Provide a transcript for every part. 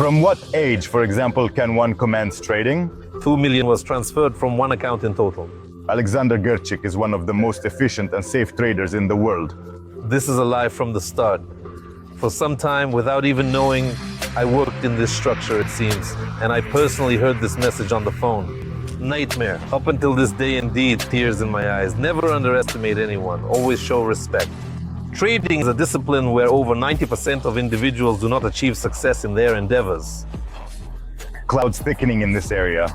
From what age, for example, can one commence trading? 2 million was transferred from one account in total. Alexander Gerchik is one of the most efficient and safe traders in the world. This is a lie from the start. For some time, without even knowing, I worked in this structure, it seems, and I personally heard this message on the phone. Nightmare. Up until this day, indeed, tears in my eyes. Never underestimate anyone. Always show respect. Trading is a discipline where over 90% of individuals do not achieve success in their endeavors. Clouds thickening in this area.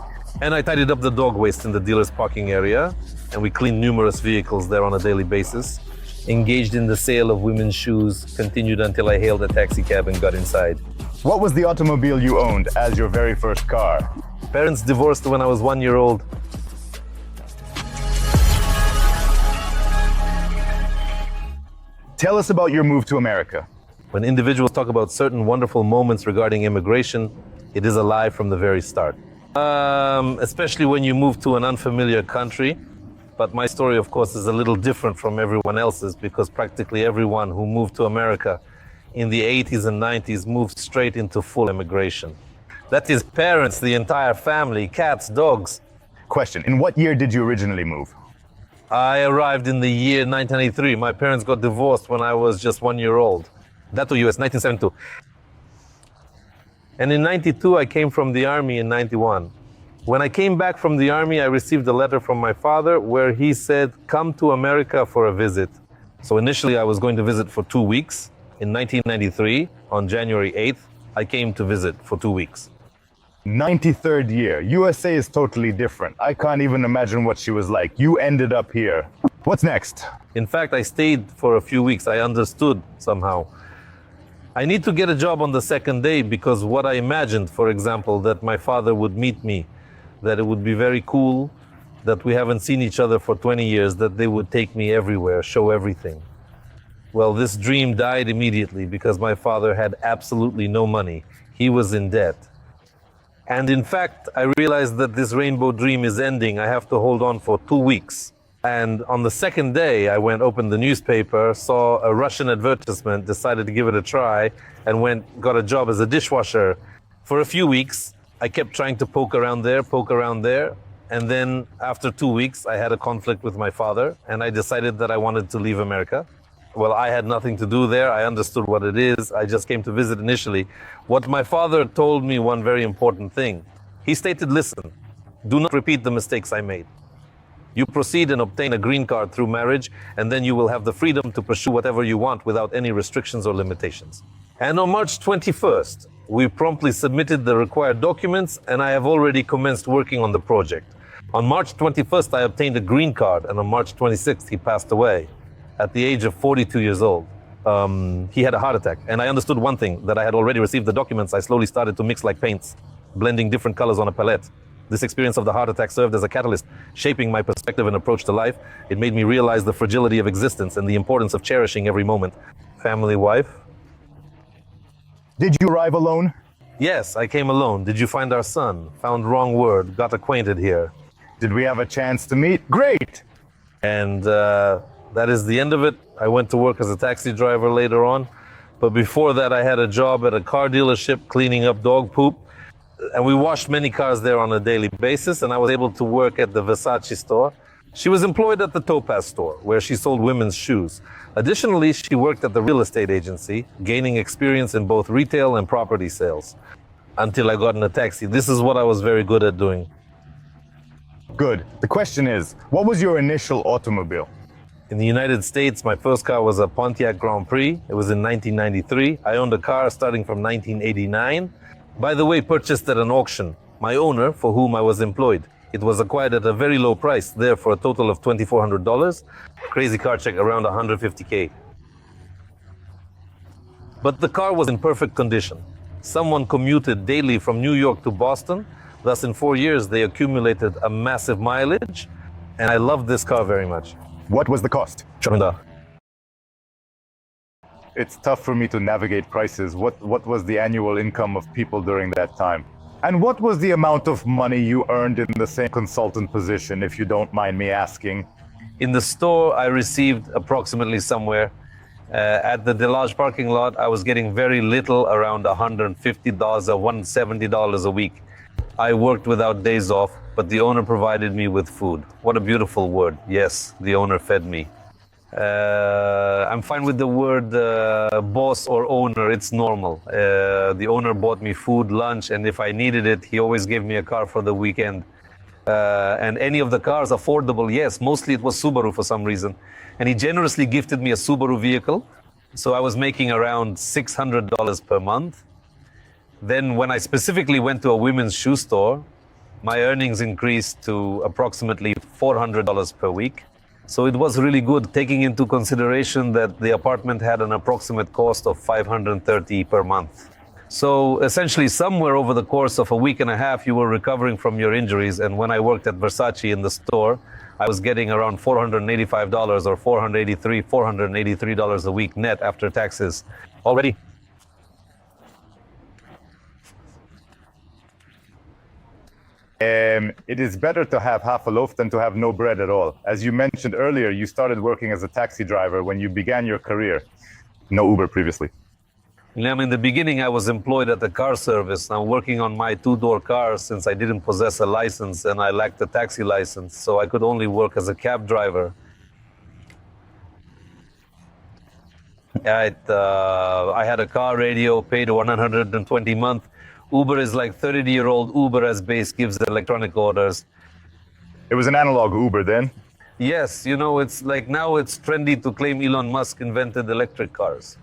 And I tidied up the dog waste in the dealer's parking area, and we cleaned numerous vehicles there on a daily basis. Engaged in the sale of women's shoes, continued until I hailed a taxi cab and got inside. What was the automobile you owned as your very first car? Parents divorced when I was 1 year old. Tell us about your move to America. When individuals talk about certain wonderful moments regarding immigration, it is a lie from the very start. Especially when you move to an unfamiliar country. But my story, of course, is a little different from everyone else's because practically everyone who moved to America in the 80s and 90s moved straight into full immigration. That is parents, the entire family, cats, dogs. Question, in what year did you originally move? I arrived in the year 1983. My parents got divorced when I was just 1 year old. That was US, 1972. And in 92, I came from the army in 91. When I came back from the army, I received a letter from my father where he said, come to America for a visit. So initially I was going to visit for 2 weeks. In 1993, on January 8th, I came to visit for 2 weeks. 93rd year. USA is totally different. I can't even imagine what she was like. You ended up here. What's next? In fact, I stayed for a few weeks. I understood somehow. I need to get a job on the second day because what I imagined, for example, that my father would meet me, that it would be very cool, that we haven't seen each other for 20 years, that they would take me everywhere, show everything. Well, this dream died immediately because my father had absolutely no money. He was in debt. And in fact, I realized that this rainbow dream is ending. I have to hold on for 2 weeks. And on the second day, I opened the newspaper, saw a Russian advertisement, decided to give it a try, and got a job as a dishwasher. For a few weeks, I kept trying to poke around there. And then after 2 weeks, I had a conflict with my father, and I decided that I wanted to leave America. Well, I had nothing to do there. I understood what it is. I just came to visit initially. What my father told me one very important thing. He stated, listen, do not repeat the mistakes I made. You proceed and obtain a green card through marriage, and then you will have the freedom to pursue whatever you want without any restrictions or limitations. And on March 21st, we promptly submitted the required documents, and I have already commenced working on the project. On March 21st, I obtained a green card, and on March 26th, he passed away at the age of 42 years old. He had a heart attack, and I understood one thing, that I had already received the documents. I slowly started to mix like paints, blending different colors on a palette. This experience of the heart attack served as a catalyst, shaping my perspective and approach to life. It made me realize the fragility of existence and the importance of cherishing every moment. Family, wife. Did you arrive alone? Yes, I came alone. Did you find our son? Found wrong word, got acquainted here. Did we have a chance to meet? Great! And that is the end of it. I went to work as a taxi driver later on. But before that, I had a job at a car dealership cleaning up dog poop. And we washed many cars there on a daily basis. And I was able to work at the Versace store. She was employed at the Topaz store, where she sold women's shoes. Additionally, she worked at the real estate agency, gaining experience in both retail and property sales. Until I got in a taxi. This is what I was very good at doing. Good. The question is, what was your initial automobile? In the United States, my first car was a Pontiac Grand Prix. It was in 1993. I owned a car starting from 1989. By the way, purchased at an auction. My owner, for whom I was employed. It was acquired at a very low price, there for a total of $2,400. Crazy car check, around $150K. But the car was in perfect condition. Someone commuted daily from New York to Boston. Thus, in 4 years, they accumulated a massive mileage. And I loved this car very much. What was the cost? $1,000,000. It's tough for me to navigate prices. What was the annual income of people during that time? And what was the amount of money you earned in the same consultant position, if you don't mind me asking? In the store, I received approximately somewhere At the Delage parking lot, I was getting very little, around $150 or $170 a week. I worked without days off, but the owner provided me with food. What a beautiful word. Yes, the owner fed me. I'm fine with the word boss or owner. It's normal. The owner bought me food, lunch, and if I needed it, he always gave me a car for the weekend. And any of the cars affordable, yes, mostly it was Subaru for some reason. And he generously gifted me a Subaru vehicle. So I was making around $600 per month. Then when I specifically went to a women's shoe store, my earnings increased to approximately $400 per week. So it was really good, taking into consideration that the apartment had an approximate cost of $530 per month. So essentially, somewhere over the course of a week and a half, you were recovering from your injuries. And when I worked at Versace in the store, I was getting around $485 or $483 a week net after taxes already. It is better to have half a loaf than to have no bread at all. As you mentioned earlier, you started working as a taxi driver when you began your career. No Uber previously. In the beginning, I was employed at the car service. I'm working on my two-door car since I didn't possess a license and I lacked a taxi license, so I could only work as a cab driver. I had a car radio, paid $120 a month. Uber is like 30-year-old Uber as base gives electronic orders. It was an analog Uber then? Yes, it's like now it's trendy to claim Elon Musk invented electric cars.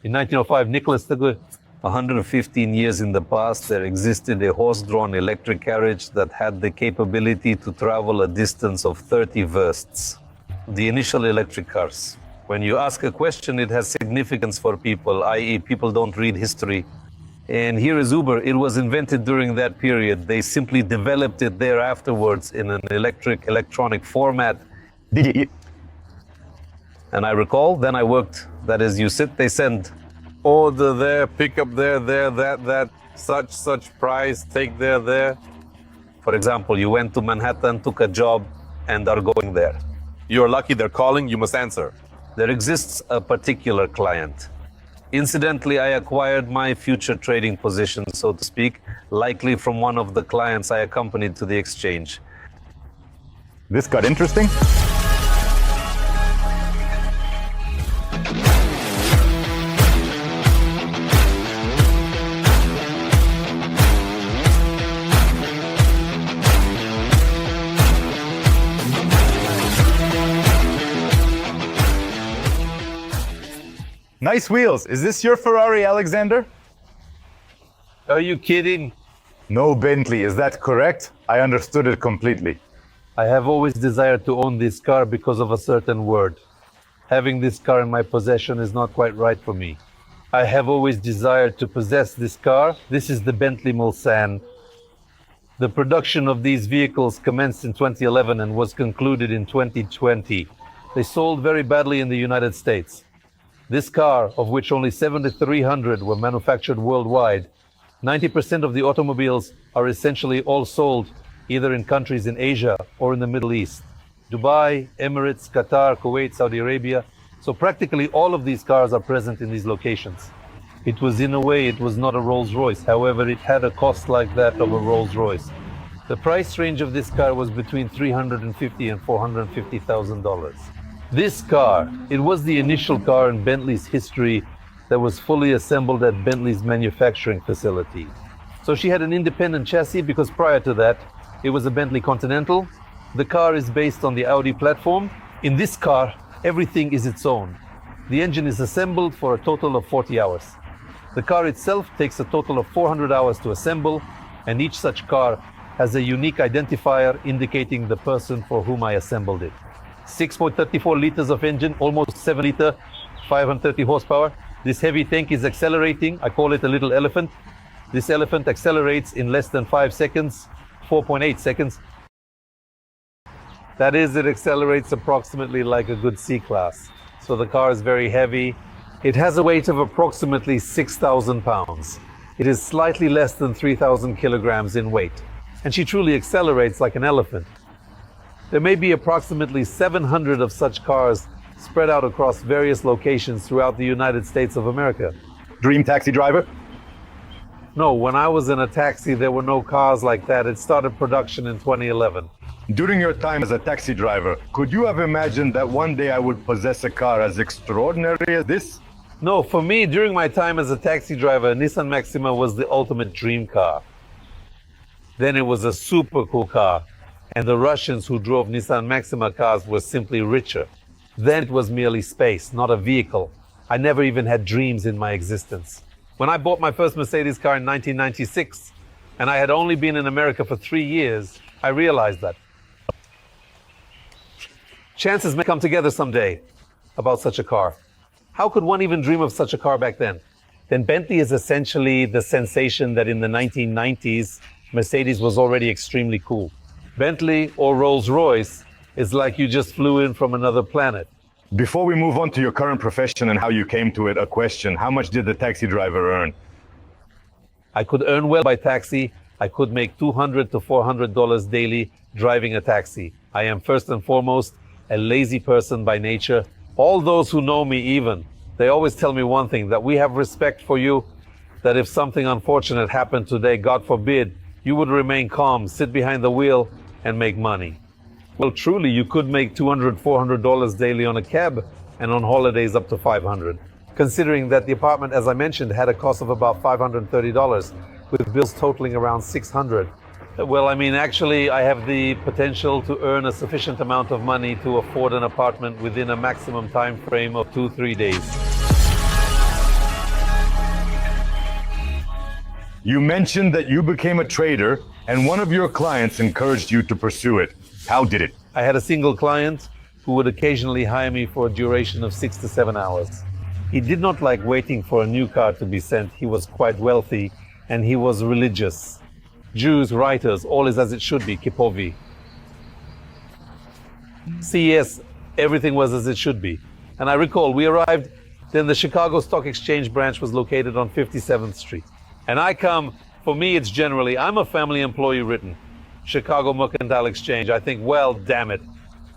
In 1905, Nicholas the Good. 115 years in the past, there existed a horse-drawn electric carriage that had the capability to travel a distance of 30 versts. The initial electric cars. When you ask a question, it has significance for people, i.e. people don't read history. And here is Uber. It was invented during that period. They simply developed it there afterwards in an electronic format. And I recall, then I worked, that is, you sit, they send. Order there, pick up there, that, such price, take there. For example, you went to Manhattan, took a job, and are going there. You're lucky they're calling, you must answer. There exists a particular client. Incidentally, I acquired my future trading position, so to speak, likely from one of the clients I accompanied to the exchange. This got interesting? Nice wheels. Is this your Ferrari, Alexander? Are you kidding? No Bentley, is that correct? I understood it completely. I have always desired to own this car because of a certain word. Having this car in my possession is not quite right for me. I have always desired to possess this car. This is the Bentley Mulsanne. The production of these vehicles commenced in 2011 and was concluded in 2020. They sold very badly in the United States. This car, of which only 7,300 were manufactured worldwide, 90% of the automobiles are essentially all sold either in countries in Asia or in the Middle East. Dubai, Emirates, Qatar, Kuwait, Saudi Arabia. So practically all of these cars are present in these locations. It was, in a way, it was not a Rolls Royce. However, it had a cost like that of a Rolls Royce. The price range of this car was between $350,000 and $450,000. This car, it was the initial car in Bentley's history that was fully assembled at Bentley's manufacturing facility. So she had an independent chassis because prior to that, it was a Bentley Continental. The car is based on the Audi platform. In this car, everything is its own. The engine is assembled for a total of 40 hours. The car itself takes a total of 400 hours to assemble, and each such car has a unique identifier indicating the person for whom I assembled it. 6.34 liters of engine, almost 7 liter, 530 horsepower. This heavy tank is accelerating. I call it a little elephant. This elephant accelerates in less than 5 seconds, 4.8 seconds. That is, it accelerates approximately like a good C-Class. So the car is very heavy. It has a weight of approximately 6,000 pounds. It is slightly less than 3,000 kilograms in weight. And she truly accelerates like an elephant. There may be approximately 700 of such cars spread out across various locations throughout the United States of America. Dream taxi driver? No, when I was in a taxi, there were no cars like that. It started production in 2011. During your time as a taxi driver, could you have imagined that one day I would possess a car as extraordinary as this? No, for me, during my time as a taxi driver, a Nissan Maxima was the ultimate dream car. Then it was a super cool car, and the Russians who drove Nissan Maxima cars were simply richer. Then it was merely space, not a vehicle. I never even had dreams in my existence. When I bought my first Mercedes car in 1996, and I had only been in America for 3 years, I realized that chances may come together someday about such a car. How could one even dream of such a car back then? Then Bentley is essentially the sensation that in the 1990s, Mercedes was already extremely cool. Bentley or Rolls-Royce is like you just flew in from another planet. Before we move on to your current profession and how you came to it, a question. How much did the taxi driver earn? I could earn well by taxi. I could make $200 to $400 daily driving a taxi. I am first and foremost a lazy person by nature. All those who know me even, they always tell me one thing, that we have respect for you, that if something unfortunate happened today, God forbid, you would remain calm, sit behind the wheel, and make money. Well, truly, you could make $200, $400 daily on a cab, and on holidays up to $500. Considering that the apartment, as I mentioned, had a cost of about $530, with bills totaling around $600. Well, I mean, actually, I have the potential to earn a sufficient amount of money to afford an apartment within a maximum time frame of 2-3 days. You mentioned that you became a trader and one of your clients encouraged you to pursue it. How did it? I had a single client who would occasionally hire me for a duration of 6 to 7 hours. He did not like waiting for a new car to be sent. He was quite wealthy and he was religious. Jews, writers, all is as it should be, kipovi. CES, everything was as it should be. And I recall we arrived, then the Chicago Stock Exchange branch was located on 57th Street. And I come, for me it's generally, I'm a family employee written. Chicago Mercantile Exchange, I think, well, damn it.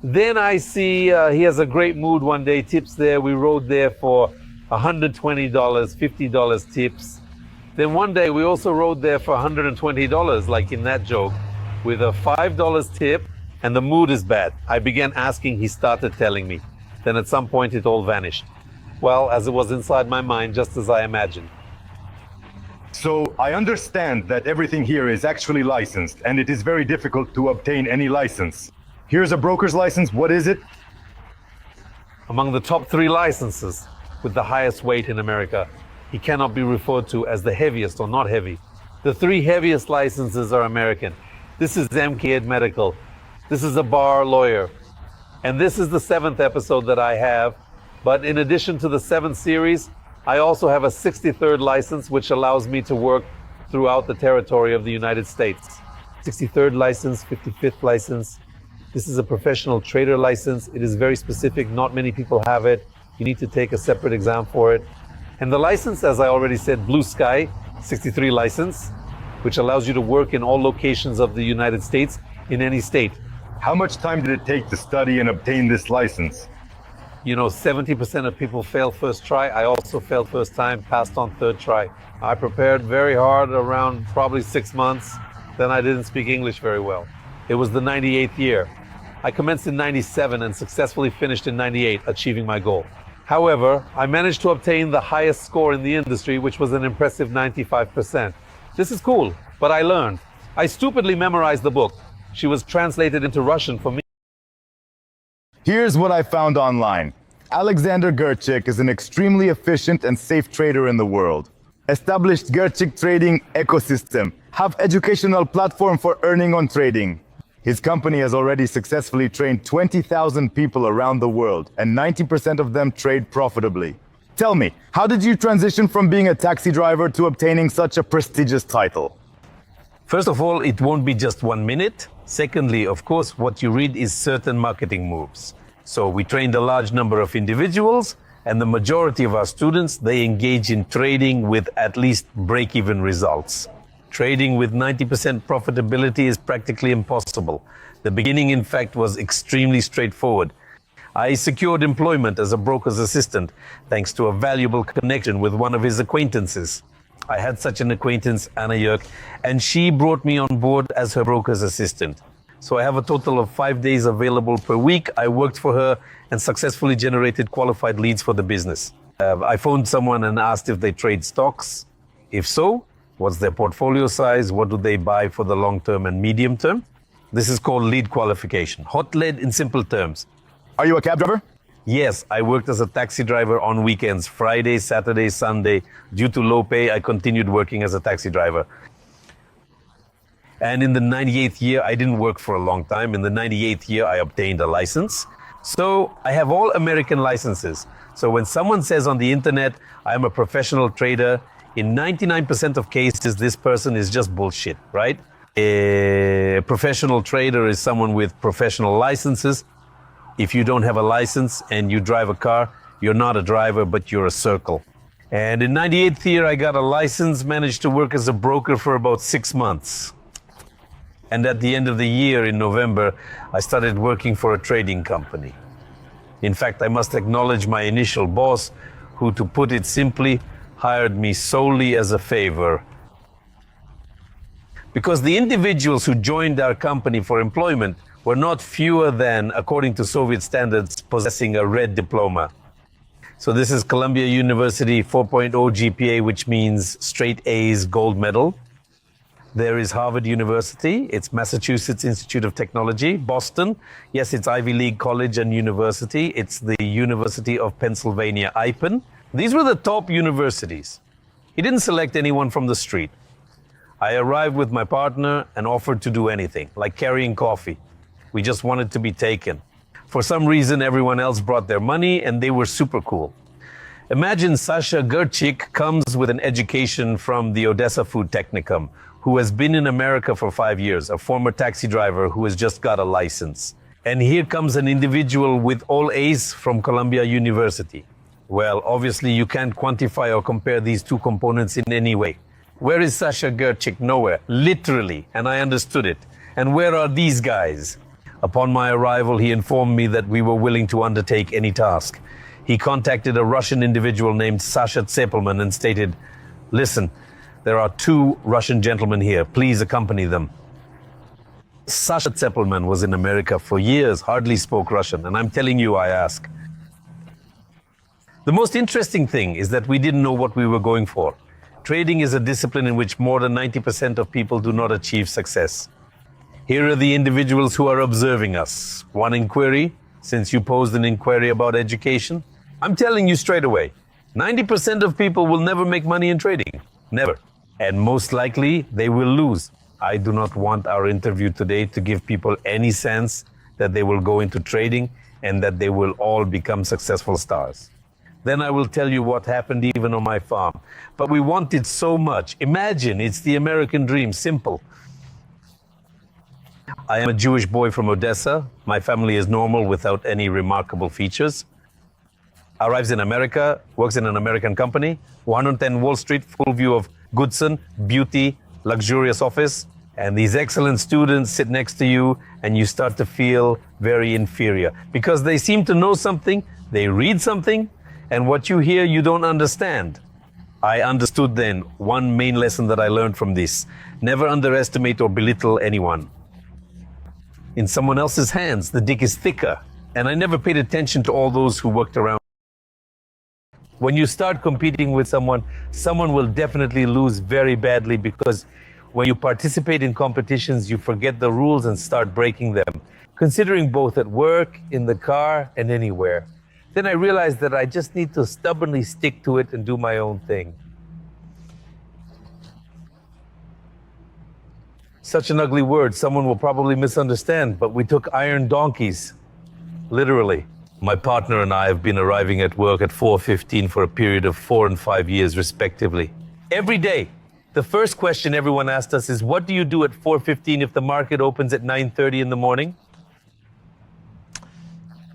Then I see he has a great mood one day, tips there, we rode there for $120, $50 tips. Then one day we also rode there for $120, like in that joke, with a $5 tip, and the mood is bad. I began asking, he started telling me. Then at some point it all vanished. Well, as it was inside my mind, just as I imagined. So I understand that everything here is actually licensed and it is very difficult to obtain any license. Here's a broker's license. What is it? Among the top 3 licenses with the highest weight in America, he cannot be referred to as the heaviest or not heavy. The 3 heaviest licenses are American. This is MK Medical. This is a bar lawyer. And this is the 7th episode that I have. But in addition to the 7th series, I also have a 63rd license, which allows me to work throughout the territory of the United States. 63rd license, 55th license. This is a professional trader license. It is very specific. Not many people have it. You need to take a separate exam for it. And the license, as I already said, Blue Sky, 63 license, which allows you to work in all locations of the United States in any state. How much time did it take to study and obtain this license? You know, 70% of people fail first try. I also failed first time, passed on third try. I prepared very hard around probably 6 months. Then I didn't speak English very well. It was the 98th year. I commenced in 97 and successfully finished in 98, achieving my goal. However, I managed to obtain the highest score in the industry, which was an impressive 95%. This is cool, but I learned. I stupidly memorized the book. She was translated into Russian for me. Here's what I found online. Alexander Gerchik is an extremely efficient and safe trader in the world. Established Gerchik trading ecosystem. Have educational platform for earning on trading. His company has already successfully trained 20,000 people around the world, and 90% of them trade profitably. Tell me, how did you transition from being a taxi driver to obtaining such a prestigious title? First of all, it won't be just 1 minute. Secondly, of course, what you read is certain marketing moves. So we trained a large number of individuals, and the majority of our students, they engage in trading with at least break-even results. Trading with 90% profitability is practically impossible. The beginning, in fact, was extremely straightforward. I secured employment as a broker's assistant thanks to a valuable connection with one of his acquaintances. I had such an acquaintance, Anna Yerk, and she brought me on board as her broker's assistant. So I have a total of 5 days available per week. I worked for her and successfully generated qualified leads for the business. I phoned someone and asked if they trade stocks. If so, what's their portfolio size? What do they buy for the long term and medium term? This is called lead qualification. Hot lead in simple terms. Are you a cab driver? Yes, I worked as a taxi driver on weekends, Friday, Saturday, Sunday. Due to low pay, I continued working as a taxi driver. And in the 98th year, I didn't work for a long time. In the 98th year, I obtained a license. So I have all American licenses. So when someone says on the internet, I'm a professional trader, in 99% of cases, this person is just bullshit, right? A professional trader is someone with professional licenses. If you don't have a license and you drive a car, you're not a driver, but you're a circle. And in 98th year, I got a license, managed to work as a broker for about 6 months. And at the end of the year, in November, I started working for a trading company. In fact, I must acknowledge my initial boss, who, to put it simply, hired me solely as a favor. Because the individuals who joined our company for employment were not fewer than, according to Soviet standards, possessing a red diploma. So this is Columbia University 4.0 GPA, which means straight A's, gold medal. There is Harvard University, it's Massachusetts Institute of Technology. Boston, yes, it's Ivy League College and University. It's the University of Pennsylvania, IPEN. These were the top universities. He didn't select anyone from the street. I arrived with my partner and offered to do anything, like carrying coffee. We just wanted to be taken. For some reason, everyone else brought their money and they were super cool. Imagine Sasha Gerchik comes with an education from the Odessa Food Technicum, who has been in America for 5 years, a former taxi driver who has just got a license. And here comes an individual with all A's from Columbia University. Well, obviously you can't quantify or compare these two components in any way. Where is Sasha Gerchik? Nowhere, literally, and I understood it. And where are these guys? Upon my arrival, he informed me that we were willing to undertake any task. He contacted a Russian individual named Sasha Tsepelman and stated, listen, there are 2 Russian gentlemen here. Please accompany them. Sasha Tsepelman was in America for years, hardly spoke Russian, and I'm telling you, I ask. The most interesting thing is that we didn't know what we were going for. Trading is a discipline in which more than 90% of people do not achieve success. Here are the individuals who are observing us. One inquiry, since you posed an inquiry about education. I'm telling you straight away, 90% of people will never make money in trading. Never. And most likely, they will lose. I do not want our interview today to give people any sense that they will go into trading and that they will all become successful stars. Then I will tell you what happened even on my farm. But we want it so much. Imagine, it's the American dream, simple. I am a Jewish boy from Odessa. My family is normal without any remarkable features. Arrives in America, works in an American company, 110 Wall Street, full view of Goodson, beauty, luxurious office. And these excellent students sit next to you and you start to feel very inferior because they seem to know something, they read something, and what you hear you don't understand. I understood then one main lesson that I learned from this. Never underestimate or belittle anyone. In someone else's hands, the dick is thicker. And I never paid attention to all those who worked around. When you start competing with someone, someone will definitely lose very badly because when you participate in competitions, you forget the rules and start breaking them. Considering both at work, in the car, and anywhere. Then I realized that I just need to stubbornly stick to it and do my own thing. Such an ugly word, someone will probably misunderstand, but we took iron donkeys, literally. My partner and I have been arriving at work at 4:15 for a period of 4 and 5 years, respectively. Every day, the first question everyone asked us is, what do you do at 4:15 if the market opens at 9:30 in the morning?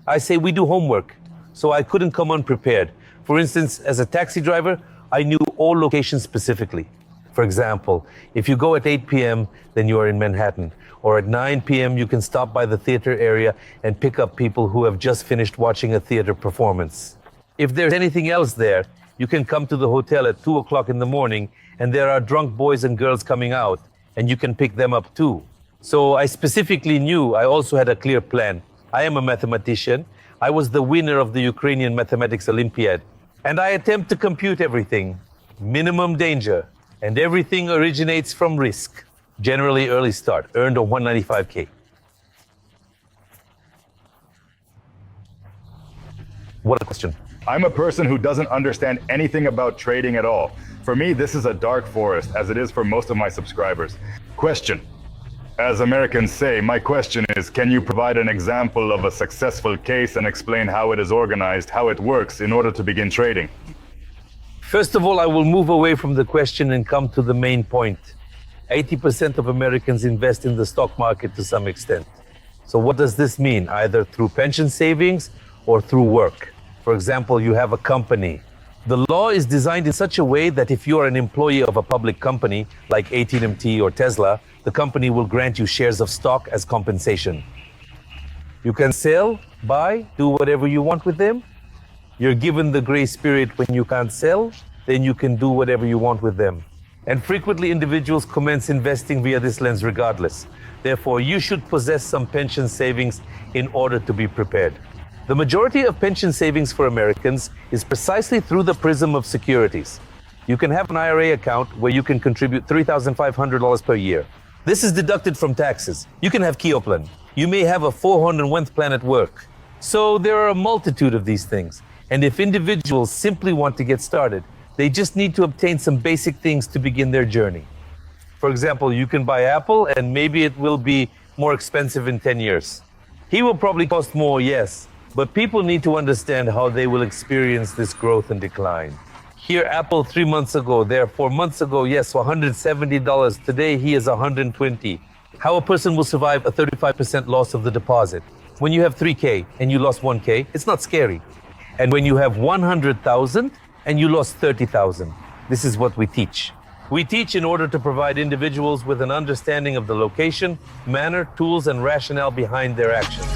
I say we do homework, so I couldn't come unprepared. For instance, as a taxi driver, I knew all locations specifically. For example, if you go at 8 p.m., then you are in Manhattan. Or at 9 p.m., you can stop by the theater area and pick up people who have just finished watching a theater performance. If there's anything else there, you can come to the hotel at 2 o'clock in the morning and there are drunk boys and girls coming out and you can pick them up too. So I specifically knew I also had a clear plan. I am a mathematician. I was the winner of the Ukrainian Mathematics Olympiad. And I attempt to compute everything. Minimum danger. And everything originates from risk. Generally early start, earned on 195K. What a question. I'm a person who doesn't understand anything about trading at all. For me, this is a dark forest, as it is for most of my subscribers. Question. As Americans say, my question is, can you provide an example of a successful case and explain how it is organized, how it works in order to begin trading? First of all, I will move away from the question and come to the main point. 80% of Americans invest in the stock market to some extent. So what does this mean? Either through pension savings or through work. For example, you have a company. The law is designed in such a way that if you are an employee of a public company like AT&T or Tesla, the company will grant you shares of stock as compensation. You can sell, buy, do whatever you want with them. You're given the grace period when you can't sell, then you can do whatever you want with them. And frequently individuals commence investing via this lens regardless. Therefore, you should possess some pension savings in order to be prepared. The majority of pension savings for Americans is precisely through the prism of securities. You can have an IRA account where you can contribute $3,500 per year. This is deducted from taxes. You can have Keoplan. You may have a 401th plan at work. So there are a multitude of these things. And if individuals simply want to get started, they just need to obtain some basic things to begin their journey. For example, you can buy Apple and maybe it will be more expensive in 10 years. He will probably cost more, yes, but people need to understand how they will experience this growth and decline. Here, Apple 3 months ago, there 4 months ago, yes, $170. Today, he is $120. How a person will survive a 35% loss of the deposit. When you have 3K and you lost 1K, it's not scary. And when you have 100,000 and you lost 30,000, this is what we teach. We teach in order to provide individuals with an understanding of the location, manner, tools, and rationale behind their actions.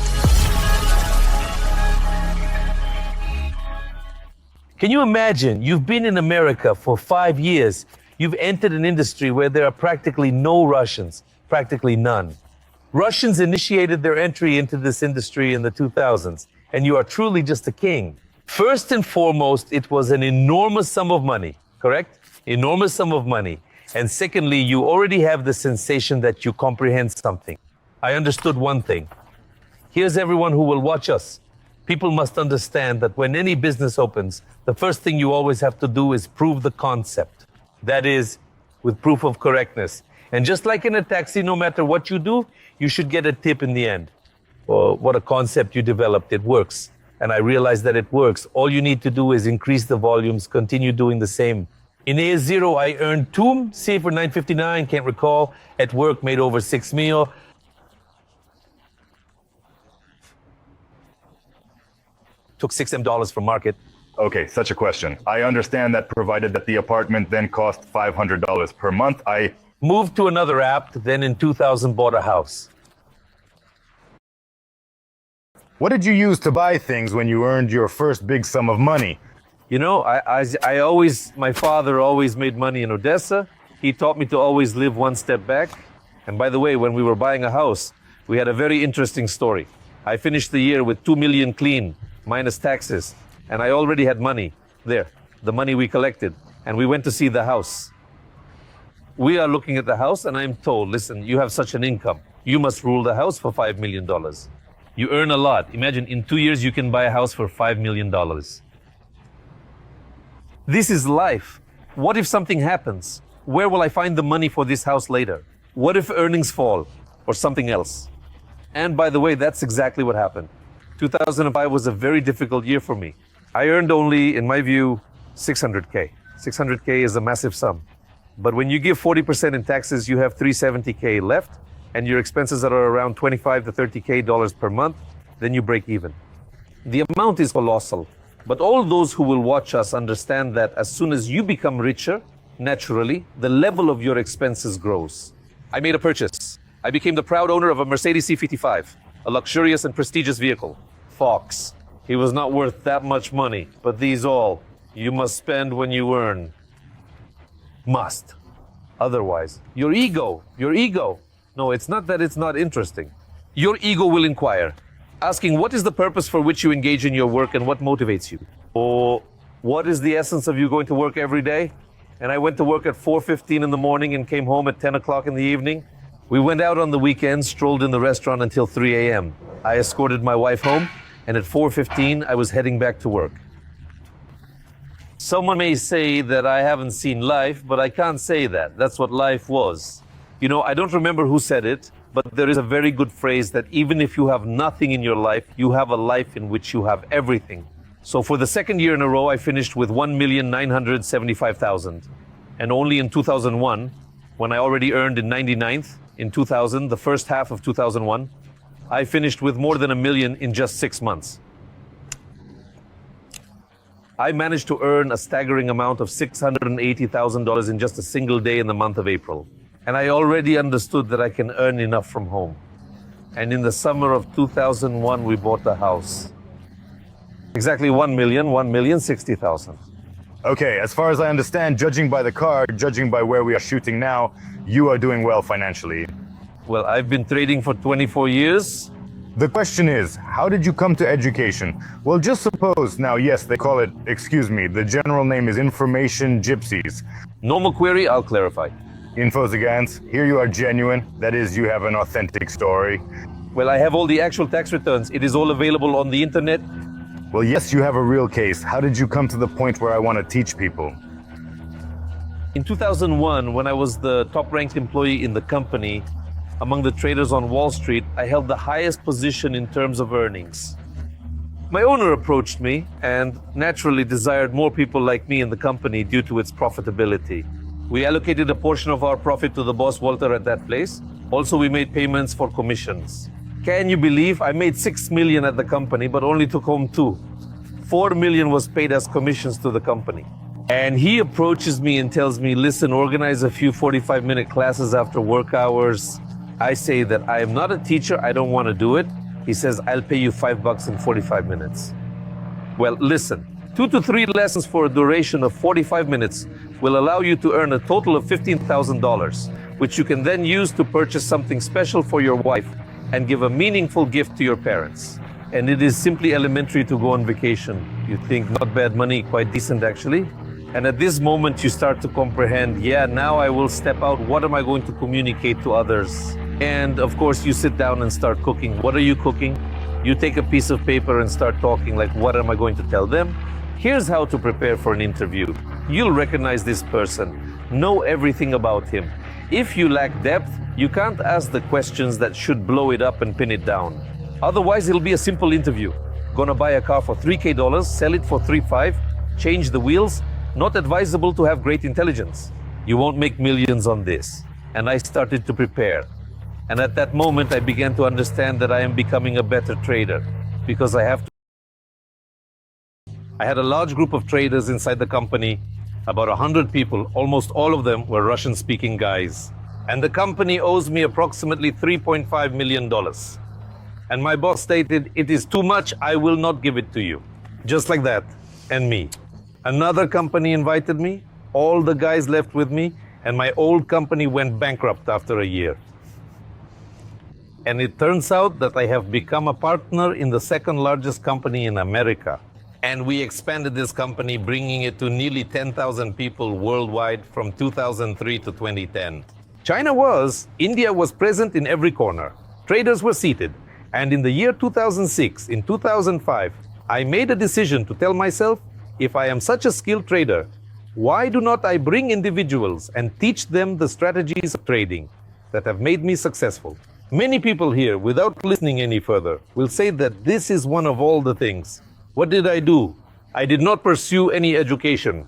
Can you imagine, you've been in America for 5 years, you've entered an industry where there are practically no Russians, practically none. Russians initiated their entry into this industry in the 2000s, and you are truly just a king. First and foremost, it was an enormous sum of money, correct? Enormous sum of money. And secondly, you already have the sensation that you comprehend something. I understood one thing. Here's everyone who will watch us. People must understand that when any business opens, the first thing you always have to do is prove the concept. That is, with proof of correctness. And just like in a taxi, no matter what you do, you should get a tip in the end. Or what a concept you developed, it works. And I realized that it works. All you need to do is increase the volumes, continue doing the same. In A0, I earned 2, say for 959, can't recall. At work, made over 6 mil. Took $6 from market. Okay, such a question. I understand that provided that the apartment then cost $500 per month, I moved to another app, then in 2000 bought a house. What did you use to buy things when you earned your first big sum of money? You know, my father always made money in Odessa. He taught me to always live one step back. And by the way, when we were buying a house, we had a very interesting story. I finished the year with 2 million clean, minus taxes. And I already had money there, the money we collected. And we went to see the house. We are looking at the house and I'm told, listen, you have such an income. You must rule the house for $5 million. You earn a lot. Imagine in 2 years you can buy a house for $5 million. This is life. What if something happens? Where will I find the money for this house later? What if earnings fall or something else? And by the way, that's exactly what happened. 2005 was a very difficult year for me. I earned only, in my view, 600K. 600K is a massive sum. But when you give 40% in taxes, you have 370K left, and your expenses are around 25 to 30K dollars per month, then you break even. The amount is colossal, but all those who will watch us understand that as soon as you become richer, naturally, the level of your expenses grows. I made a purchase. I became the proud owner of a Mercedes C55, a luxurious and prestigious vehicle. Fox. He was not worth that much money, but these all, you must spend when you earn. Must. Otherwise, your ego. No, it's not that it's not interesting. Your ego will inquire, asking what is the purpose for which you engage in your work and what motivates you? Or what is the essence of you going to work every day? And I went to work at 4:15 in the morning and came home at 10 o'clock in the evening. We went out on the weekends, strolled in the restaurant until 3 a.m. I escorted my wife home, and at 4:15 I was heading back to work. Someone may say that I haven't seen life, but I can't say that. That's what life was. You know, I don't remember who said it, but there is a very good phrase that even if you have nothing in your life, you have a life in which you have everything. So for the second year in a row, I finished with $1,975,000. And only in 2001, when I already earned in 99th, in 2000, the first half of 2001, I finished with more than $1 million in just 6 months. I managed to earn a staggering amount of $680,000 in just a single day in the month of April. And I already understood that I can earn enough from home. And in the summer of 2001, we bought a house. Exactly $1,060,000. Okay, as far as I understand, judging by the car, judging by where we are shooting now, you are doing well financially. Well, I've been trading for 24 years. The question is, how did you come to education? Well, just suppose, now yes, they call it, the general name is information gypsies. Normal query, I'll clarify. Info-Zagans, here you are genuine, that is, you have an authentic story. Well, I have all the actual tax returns. It is all available on the internet. Well, yes, you have a real case. How did you come to the point where I want to teach people? In 2001, when I was the top-ranked employee in the company, among the traders on Wall Street, I held the highest position in terms of earnings. My owner approached me and naturally desired more people like me in the company due to its profitability. We allocated a portion of our profit to the boss Walter at that place. Also, we made payments for commissions. Can you believe I made $6 million at the company, but only took home $2 million? $4 million was paid as commissions to the company. And he approaches me and tells me, listen, organize a few 45-minute classes after work hours. I say that I am not a teacher, I don't want to do it. He says, I'll pay you $5 in 45 minutes. Well, listen, 2 to 3 lessons for a duration of 45 minutes will allow you to earn a total of $15,000, which you can then use to purchase something special for your wife and give a meaningful gift to your parents. And it is simply elementary to go on vacation. You think, not bad money, quite decent actually. And at this moment you start to comprehend, yeah, now I will step out. What am I going to communicate to others? And of course you sit down and start cooking. What are you cooking? You take a piece of paper and start talking like, what am I going to tell them? Here's how to prepare for an interview. You'll recognize this person, know everything about him. If you lack depth, you can't ask the questions that should blow it up and pin it down. Otherwise, it'll be a simple interview. Gonna buy a car for $3,000, sell it for $3,500, change the wheels. Not advisable to have great intelligence. You won't make millions on this. And I started to prepare. And at that moment, I began to understand that I am becoming a better trader because I have to. I had a large group of traders inside the company, about 100 people. Almost all of them were Russian-speaking guys. And the company owes me approximately $3.5 million. And my boss stated, it is too much, I will not give it to you. Just like that, and me. Another company invited me, all the guys left with me, and my old company went bankrupt after a year. And it turns out that I have become a partner in the second largest company in America. And we expanded this company, bringing it to nearly 10,000 people worldwide from 2003 to 2010. India was present in every corner. Traders were seated. And in the year 2006, in 2005, I made a decision to tell myself, if I am such a skilled trader, why do not I bring individuals and teach them the strategies of trading that have made me successful? Many people here, without listening any further, will say that this is one of all the things. What did I do? I did not pursue any education.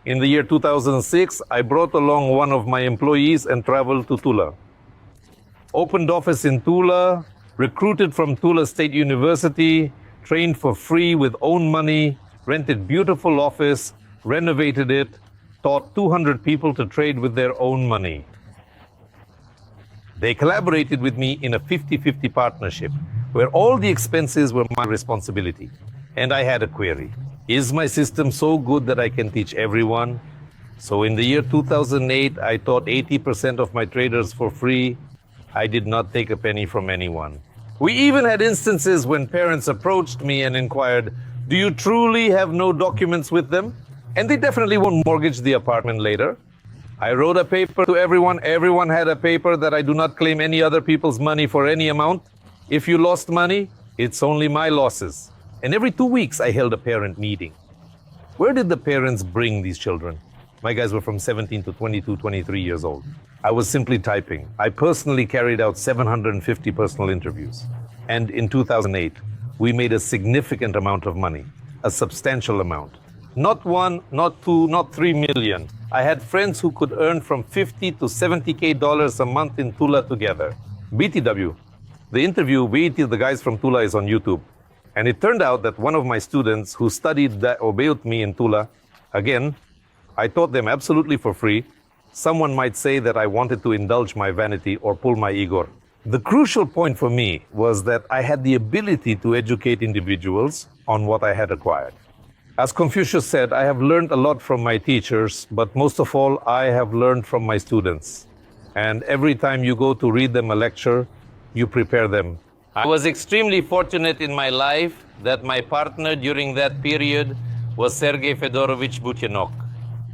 In the year 2006, I brought along one of my employees and traveled to Tula. Opened office in Tula, recruited from Tula State University, trained for free with own money, rented beautiful office, renovated it, taught 200 people to trade with their own money. They collaborated with me in a 50-50 partnership where all the expenses were my responsibility. And I had a query. Is my system so good that I can teach everyone? So in the year 2008, I taught 80% of my traders for free. I did not take a penny from anyone. We even had instances when parents approached me and inquired, do you truly have no documents with them? And they definitely won't mortgage the apartment later. I wrote a paper to everyone. Everyone had a paper that I do not claim any other people's money for any amount. If you lost money, it's only my losses. And every 2 weeks, I held a parent meeting. Where did the parents bring these children? My guys were from 17 to 22, 23 years old. I was simply typing. I personally carried out 750 personal interviews. And in 2008, we made a significant amount of money, a substantial amount. Not 1, not 2, not 3 million. I had friends who could earn from $50 to $70K a month in Tula together. BTW, the interview with the guys from Tula is on YouTube. And it turned out that one of my students who studied that obeyed with me in Tula, again, I taught them absolutely for free. Someone might say that I wanted to indulge my vanity or pull my ego. The crucial point for me was that I had the ability to educate individuals on what I had acquired. As Confucius said, I have learned a lot from my teachers, but most of all, I have learned from my students. And every time you go to read them a lecture, you prepare them. I was extremely fortunate in my life that my partner during that period was Sergei Fedorovich Butenok.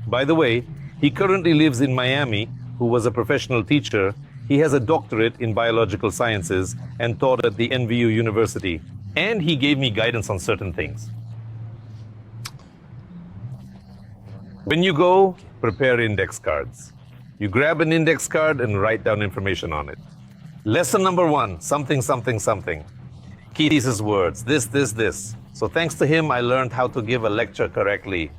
By the way, he currently lives in Miami, who was a professional teacher. He has a doctorate in biological sciences and taught at the NVU University. And he gave me guidance on certain things. When you go, prepare index cards. You grab an index card and write down information on it. Lesson number 1, something, something, something. Key thesis words, this. So thanks to him, I learned how to give a lecture correctly.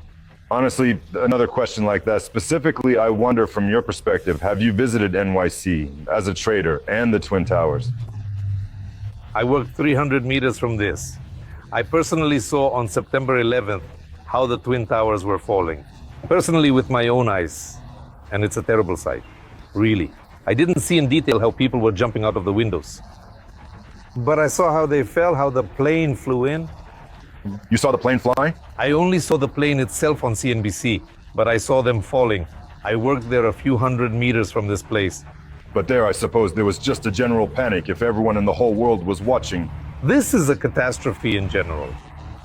Honestly, another question like that. Specifically, I wonder from your perspective, have you visited NYC as a trader and the Twin Towers? I worked 300 meters from this. I personally saw on September 11th how the Twin Towers were falling. Personally with my own eyes. And it's a terrible sight, really. I didn't see in detail how people were jumping out of the windows. But I saw how they fell, how the plane flew in. You saw the plane fly? I only saw the plane itself on CNBC, but I saw them falling. I worked there a few hundred meters from this place. But there, I suppose, there was just a general panic if everyone in the whole world was watching. This is a catastrophe in general.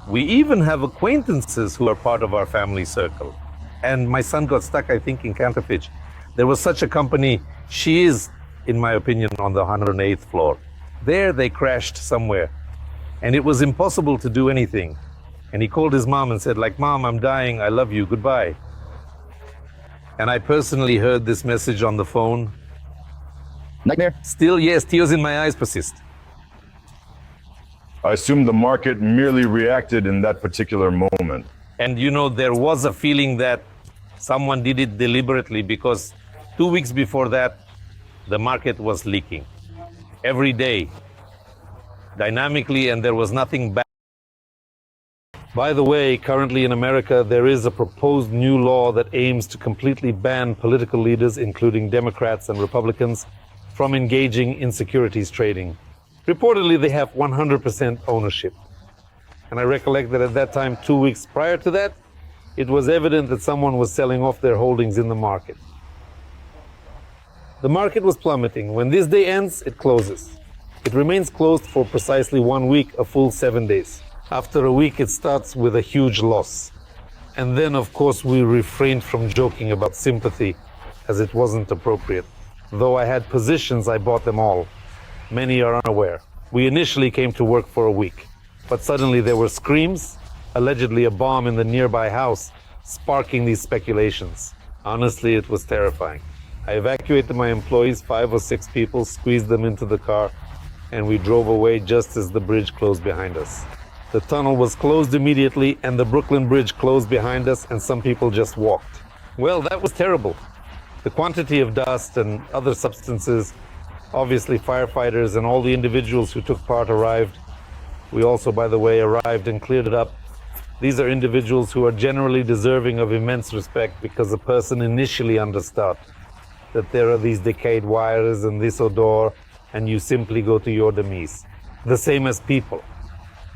We even have acquaintances who are part of our family circle. And my son got stuck, I think, in Kantafich. There was such a company. She is, in my opinion, on the 108th floor. There they crashed somewhere. And it was impossible to do anything. And he called his mom and said, like, Mom, I'm dying. I love you. Goodbye. And I personally heard this message on the phone. Nightmare? Still, yes, tears in my eyes persist. I assume the market merely reacted in that particular moment. And you know, there was a feeling that someone did it deliberately because 2 weeks before that, the market was leaking. Every day, dynamically, and there was nothing bad. By the way, currently in America, there is a proposed new law that aims to completely ban political leaders, including Democrats and Republicans, from engaging in securities trading. Reportedly, they have 100% ownership. And I recollect that at that time, 2 weeks prior to that, it was evident that someone was selling off their holdings in the market. The market was plummeting. When this day ends, it closes. It remains closed for precisely 1 week, a full 7 days. After a week, it starts with a huge loss. And then, of course, we refrained from joking about sympathy, as it wasn't appropriate. Though I had positions, I bought them all. Many are unaware. We initially came to work for a week, but suddenly there were screams, allegedly a bomb in the nearby house, sparking these speculations. Honestly, it was terrifying. I evacuated my employees, 5 or 6 people, squeezed them into the car, and we drove away just as the bridge closed behind us. The tunnel was closed immediately, and the Brooklyn Bridge closed behind us, and some people just walked. Well, that was terrible. The quantity of dust and other substances, obviously firefighters and all the individuals who took part arrived. We also, by the way, arrived and cleared it up. These are individuals who are generally deserving of immense respect because the person initially understood that there are these decayed wires and this odor, and you simply go to your demise. The same as people.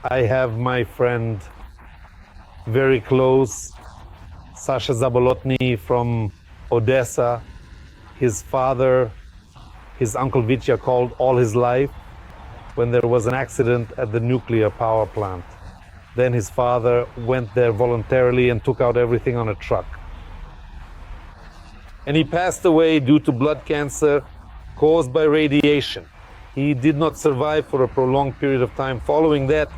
I have my friend, very close, Sasha Zabolotny from Odessa. His father, his uncle Vitya, called all his life when there was an accident at the nuclear power plant. Then his father went there voluntarily and took out everything on a truck. And he passed away due to blood cancer caused by radiation. He did not survive for a prolonged period of time following that,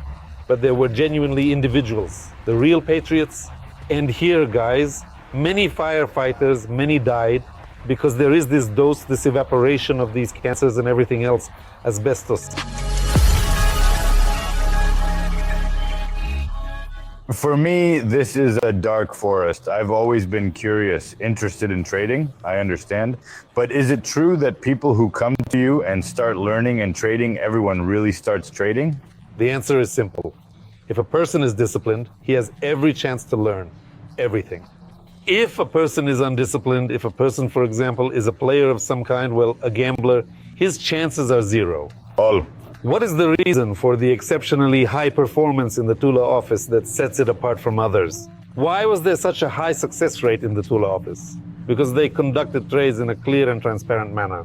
but there were genuinely individuals, the real patriots. And here, guys, many firefighters, many died because there is this dose, this evaporation of these cancers and everything else, asbestos. For me, this is a dark forest. I've always been curious, interested in trading, I understand. But is it true that people who come to you and start learning and trading, everyone really starts trading? The answer is simple. If a person is disciplined, he has every chance to learn everything. If a person is undisciplined, if a person, for example, is a player of some kind, well, a gambler, his chances are zero. All. What is the reason for the exceptionally high performance in the Tula office that sets it apart from others? Why was there such a high success rate in the Tula office? Because they conducted trades in a clear and transparent manner,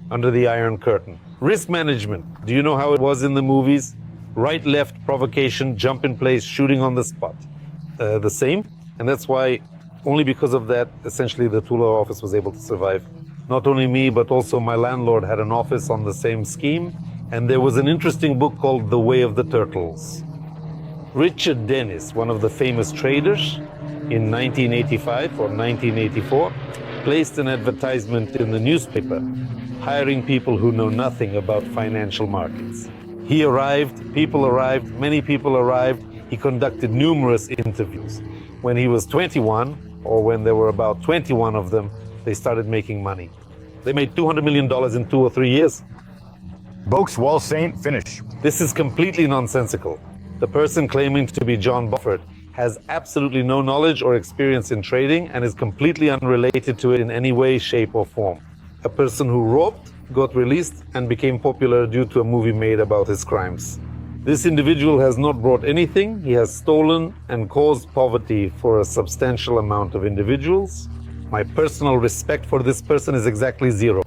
under the Iron Curtain. Risk management. Do you know how it was in the movies? Right, left, provocation, jump in place, shooting on the spot. The same. And that's why, only because of that, essentially the Tula office was able to survive. Not only me, but also my landlord had an office on the same scheme. And there was an interesting book called The Way of the Turtles. Richard Dennis, one of the famous traders, in 1985 or 1984, placed an advertisement in the newspaper, hiring people who know nothing about financial markets. He arrived, people arrived, many people arrived. He conducted numerous interviews. When he was 21, or when there were about 21 of them, they started making money. They made $200 million in 2 or 3 years. Boaks, Wall Saint, finish. This is completely nonsensical. The person claiming to be John Buffett has absolutely no knowledge or experience in trading and is completely unrelated to it in any way, shape, or form. A person who robbed, got released, and became popular due to a movie made about his crimes. This individual has not brought anything. He has stolen and caused poverty for a substantial amount of individuals. My personal respect for this person is exactly zero.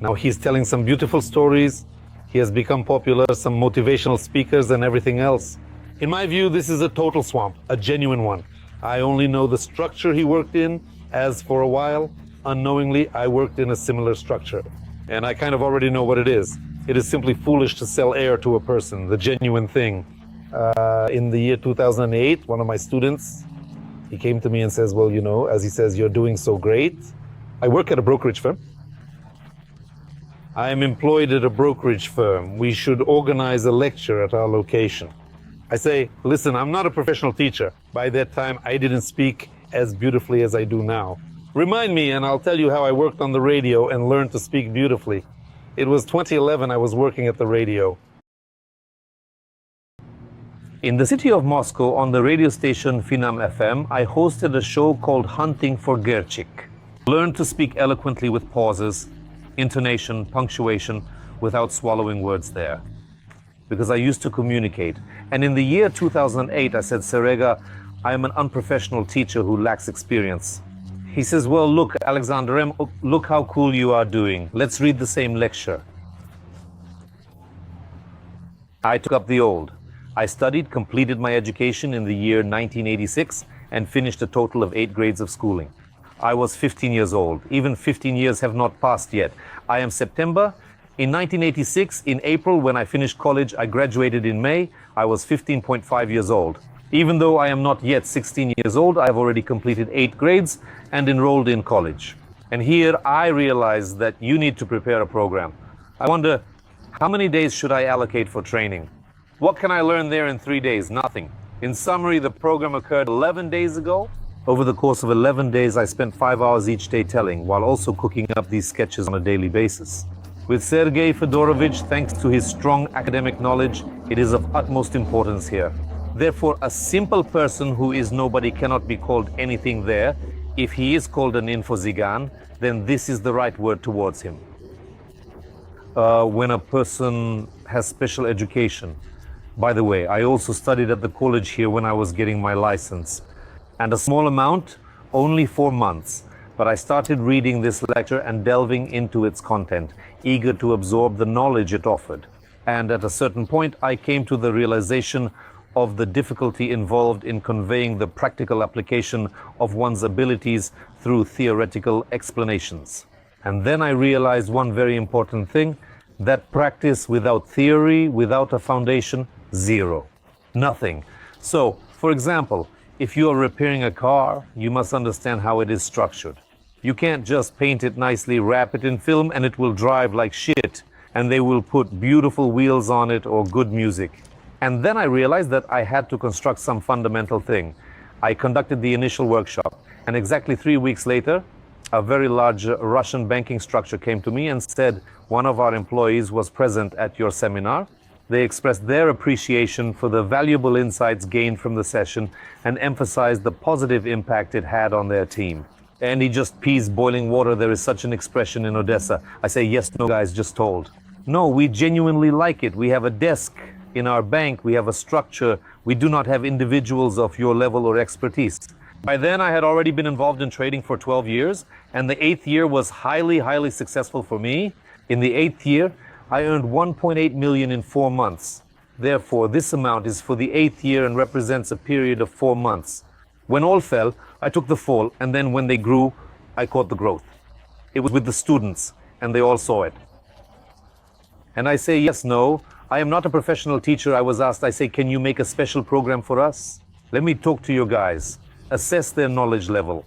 Now he's telling some beautiful stories. He has become popular, some motivational speakers and everything else. In my view, this is a total swamp, a genuine one. I only know the structure he worked in, as for a while, unknowingly, I worked in a similar structure. And I kind of already know what it is. It is simply foolish to sell air to a person, the genuine thing. In the year 2008, one of my students, he came to me and says, well, you know, as he says, you're doing so great. I work at a brokerage firm. I am employed at a brokerage firm. We should organize a lecture at our location. I say, listen, I'm not a professional teacher. By that time, I didn't speak as beautifully as I do now. Remind me and I'll tell you how I worked on the radio and learned to speak beautifully. It was 2011, I was working at the radio. In the city of Moscow, on the radio station Finam FM, I hosted a show called Hunting for Gerchik. Learned to speak eloquently with pauses, intonation, punctuation, without swallowing words there. Because I used to communicate. And in the year 2008, I said, Serega, I am an unprofessional teacher who lacks experience. He says, well, look, Alexander M., look how cool you are doing. Let's read the same lecture. I took up the old. I studied, completed my education in the year 1986, and finished a total of 8 grades of schooling. I was 15 years old. Even 15 years have not passed yet. I am September. In 1986, in April, when I finished college, I graduated in May. I was 15.5 years old. Even though I am not yet 16 years old, I have already completed 8 grades and enrolled in college. And here I realized that you need to prepare a program. I wonder, how many days should I allocate for training? What can I learn there in 3 days? Nothing. In summary, the program occurred 11 days ago. Over the course of 11 days, I spent 5 hours each day telling, while also cooking up these sketches on a daily basis. With Sergei Fedorovich, thanks to his strong academic knowledge, it is of utmost importance here. Therefore, a simple person who is nobody cannot be called anything there. If he is called an infozigan, then this is the right word towards him. When a person has special education, by the way, I also studied at the college here when I was getting my license, and a small amount, only 4 months. But I started reading this lecture and delving into its content, eager to absorb the knowledge it offered. And at a certain point, I came to the realization of the difficulty involved in conveying the practical application of one's abilities through theoretical explanations. And then I realized one very important thing, that practice without theory, without a foundation, zero. Nothing. So, for example, if you are repairing a car, you must understand how it is structured. You can't just paint it nicely, wrap it in film, and it will drive like shit, and they will put beautiful wheels on it or good music. And then I realized that I had to construct some fundamental thing. I conducted the initial workshop, and exactly 3 weeks later, a very large Russian banking structure came to me and said, one of our employees was present at your seminar. They expressed their appreciation for the valuable insights gained from the session and emphasized the positive impact it had on their team. And he just pees boiling water. There is such an expression in Odessa. I say, yes, no, guys, just told. No, we genuinely like it. We have a desk in our bank. We have a structure. We do not have individuals of your level or expertise. By then, I had already been involved in trading for 12 years, and the 8th year was highly, highly successful for me. In the 8th year, I earned 1.8 million in 4 months. Therefore, this amount is for the 8th year and represents a period of 4 months. When all fell, I took the fall, and then when they grew, I caught the growth. It was with the students, and they all saw it. And I say, yes, no, I am not a professional teacher. I was asked, I say, can you make a special program for us? Let me talk to your guys. Assess their knowledge level.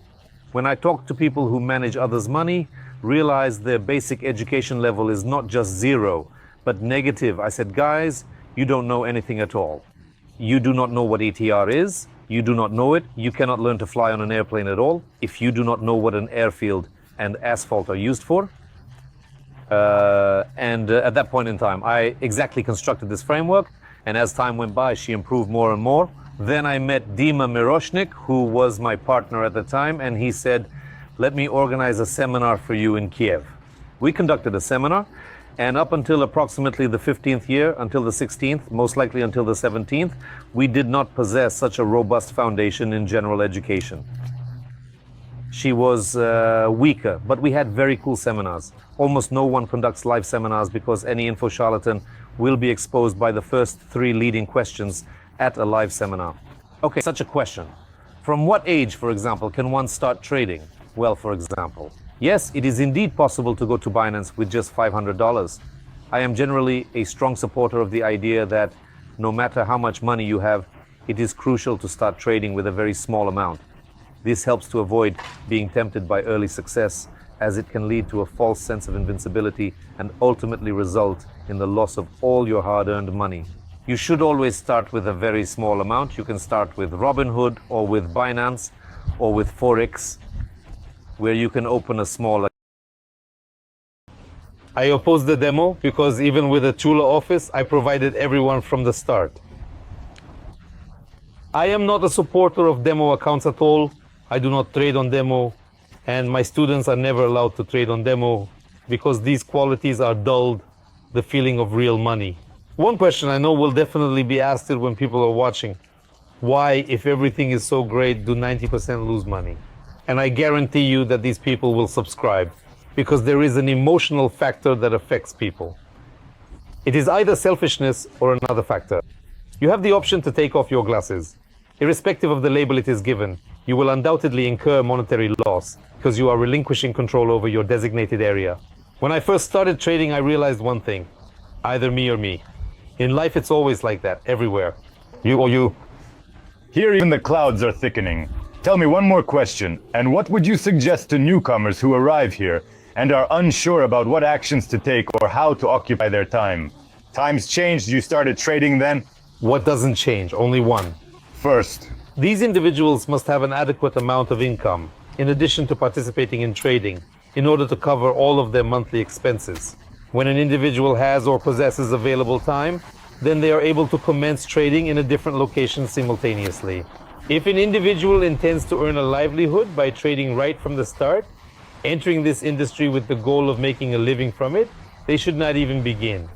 When I talk to people who manage others' money, realize their basic education level is not just 0, but negative. I said, guys, you don't know anything at all. You do not know what ATR is. You do not know it. You cannot learn to fly on an airplane at all if you do not know what an airfield and asphalt are used for. At that point in time, I exactly constructed this framework, and as time went by, she improved more and more. Then I met Dima Miroshnik, who was my partner at the time, and he said, let me organize a seminar for you in Kiev. We conducted a seminar, and up until approximately the 15th year, until the 16th, most likely until the 17th, we did not possess such a robust foundation in general education. She was weaker, but we had very cool seminars. Almost no one conducts live seminars because any info charlatan will be exposed by the first 3 leading questions at a live seminar. Okay, such a question. From what age, for example, can one start trading? Well, for example, yes, it is indeed possible to go to Binance with just $500. I am generally a strong supporter of the idea that no matter how much money you have, it is crucial to start trading with a very small amount. This helps to avoid being tempted by early success, as it can lead to a false sense of invincibility and ultimately result in the loss of all your hard-earned money. You should always start with a very small amount. You can start with Robinhood or with Binance or with Forex, where you can open a small account. I oppose the demo because even with a Chula office, I provided everyone from the start. I am not a supporter of demo accounts at all. I do not trade on demo, and my students are never allowed to trade on demo because these qualities are dulled the feeling of real money. One question I know will definitely be asked when people are watching. Why, if everything is so great, do 90% lose money? And I guarantee you that these people will subscribe because there is an emotional factor that affects people. It is either selfishness or another factor. You have the option to take off your glasses. Irrespective of the label it is given, you will undoubtedly incur monetary loss because you are relinquishing control over your designated area. When I first started trading, I realized one thing, either me or me. In life, it's always like that, everywhere. You or you. Here even the clouds are thickening. Tell me one more question, and what would you suggest to newcomers who arrive here and are unsure about what actions to take or how to occupy their time? Times changed, you started trading then? What doesn't change? Only one. First, these individuals must have an adequate amount of income, in addition to participating in trading, in order to cover all of their monthly expenses. When an individual has or possesses available time, then they are able to commence trading in a different location simultaneously. If an individual intends to earn a livelihood by trading right from the start, entering this industry with the goal of making a living from it, they should not even begin.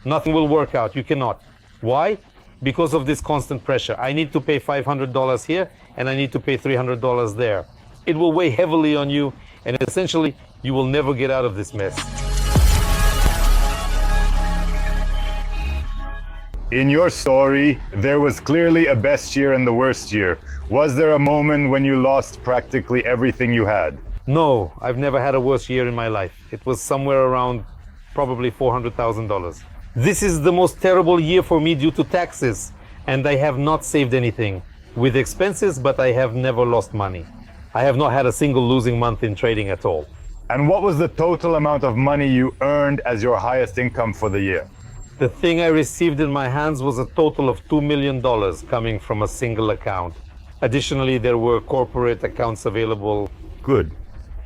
Nothing will work out. You cannot. Why? Because of this constant pressure. I need to pay $500 here and I need to pay $300 there. It will weigh heavily on you, and essentially you will never get out of this mess. In your story, there was clearly a best year and the worst year. Was there a moment when you lost practically everything you had? No, I've never had a worse year in my life. It was somewhere around probably $400,000. This is the most terrible year for me due to taxes, and I have not saved anything. With expenses, but I have never lost money. I have not had a single losing month in trading at all. And what was the total amount of money you earned as your highest income for the year? The thing I received in my hands was a total of $2 million coming from a single account. Additionally, there were corporate accounts available. Good.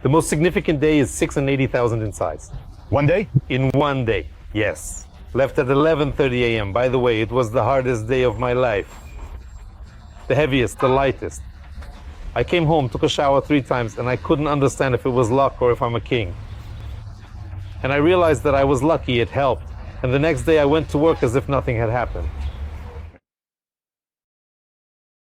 The most significant day is 6 and 80,000 in size. One day? In one day, yes. Left at 11:30 a.m. By the way, it was the hardest day of my life. The heaviest, the lightest. I came home, took a shower 3 times, and I couldn't understand if it was luck or if I'm a king. And I realized that I was lucky, it helped. And the next day I went to work as if nothing had happened.